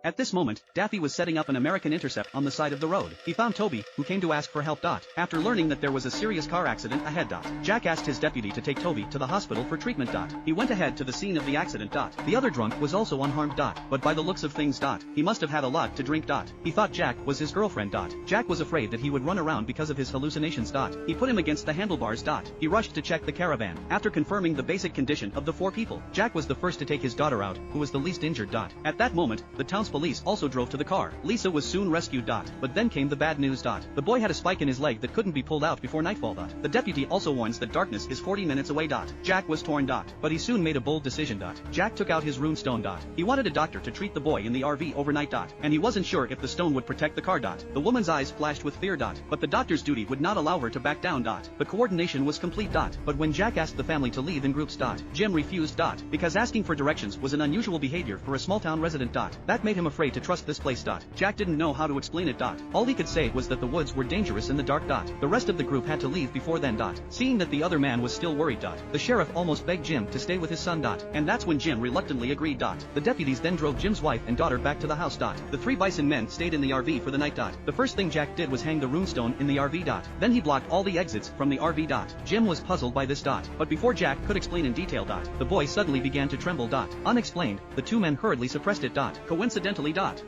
At this moment, Daffy was setting up an American Intercept on the side of the road. He found Toby, who came to ask for help. After learning that there was a serious car accident ahead. Jack asked his deputy to take Toby to the hospital for treatment. He went ahead to the scene of the accident. The other drunk was also unharmed. But by the looks of things. He must have had a lot to drink. He thought Jack was his girlfriend. Jack was afraid that he would run around because of his hallucinations. He put him against the handlebars. He rushed to check the caravan. After confirming the basic condition of the 4 people, Jack was the first to take his daughter out, who was the least injured. At that moment, the town's police also drove to the car. Lisa was soon rescued. But then came the bad news. The boy had a spike in his leg that couldn't be pulled out before nightfall. The deputy also warns that darkness is 40 minutes away. Jack was torn. But he soon made a bold decision. Jack took out his rune stone. He wanted a doctor to treat the boy in the RV overnight. And he wasn't sure if the stone would protect the car. The woman's eyes flashed with fear. But the doctor's duty would not allow her to back down. The coordination was complete. But when Jack asked the family to leave in groups. Jim refused. Because asking for directions was an unusual behavior for a small town resident. That made him afraid to trust this place. Jack didn't know how to explain it. All he could say was that the woods were dangerous in the dark. The rest of the group had to leave before then. Seeing that the other man was still worried. The sheriff almost begged Jim to stay with his son. And that's when Jim reluctantly agreed. The deputies then drove Jim's wife and daughter back to the house. The 3 bison men stayed in the RV for the night. The first thing Jack did was hang the runestone in the RV. Then he blocked all the exits from the RV. Jim was puzzled by this. But before Jack could explain in detail. The boy suddenly began to tremble. Unexplained, the 2 men hurriedly suppressed it. Coincidentally.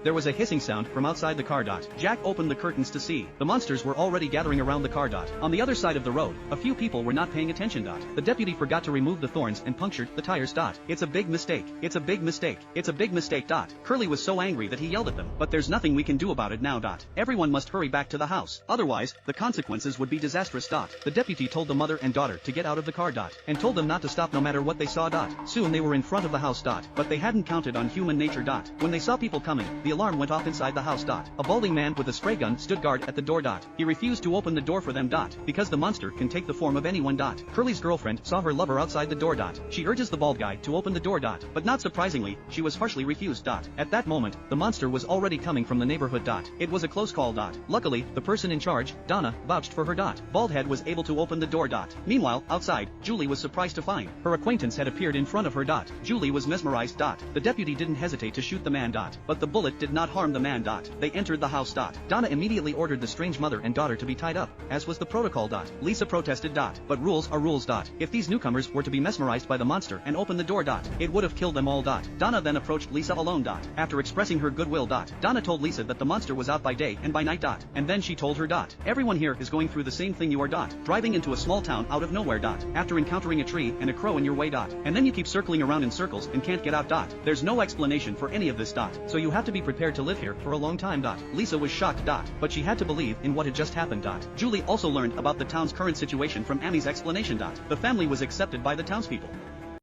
There was a hissing sound from outside the car. Jack opened the curtains to see. The monsters were already gathering around the car. On the other side of the road, a few people were not paying attention. The deputy forgot to remove the thorns and punctured the tires. It's a big mistake. It's a big mistake. It's a big mistake. Curly was so angry that he yelled at them. But there's nothing we can do about it now. Everyone must hurry back to the house. Otherwise, the consequences would be disastrous. The deputy told the mother and daughter to get out of the car. And told them not to stop no matter what they saw. Soon they were in front of the house. But they hadn't counted on human nature. When they saw people coming, the alarm went off inside the house. A balding man with a spray gun stood guard at the door. He refused to open the door for them. Because the monster can take the form of anyone. Curly's girlfriend saw her lover outside the door. She urges the bald guy to open the door. But not surprisingly, she was harshly refused. At that moment, the monster was already coming from the neighborhood. It was a close call. Luckily, the person in charge, Donna, vouched for her. Baldhead was able to open the door. Meanwhile, outside, Julie was surprised to find her acquaintance had appeared in front of her. Julie was mesmerized. The deputy didn't hesitate to shoot the man. But the bullet did not harm the man. They entered the house. Donna immediately ordered the strange mother and daughter to be tied up, as was the protocol. Lisa protested. But rules are rules. If these newcomers were to be mesmerized by the monster and open the door. It would have killed them all. Donna then approached Lisa alone. After expressing her goodwill. Donna told Lisa that the monster was out by day and by night. And then she told her. Everyone here is going through the same thing you are. Driving into a small town out of nowhere. After encountering a tree and a crow in your way. And then you keep circling around in circles and can't get out. There's no explanation for any of this. So you have to be prepared to live here for a long time. Lisa was shocked. But she had to believe in what had just happened. Julie also learned about the town's current situation from Amy's explanation. The family was accepted by the townspeople.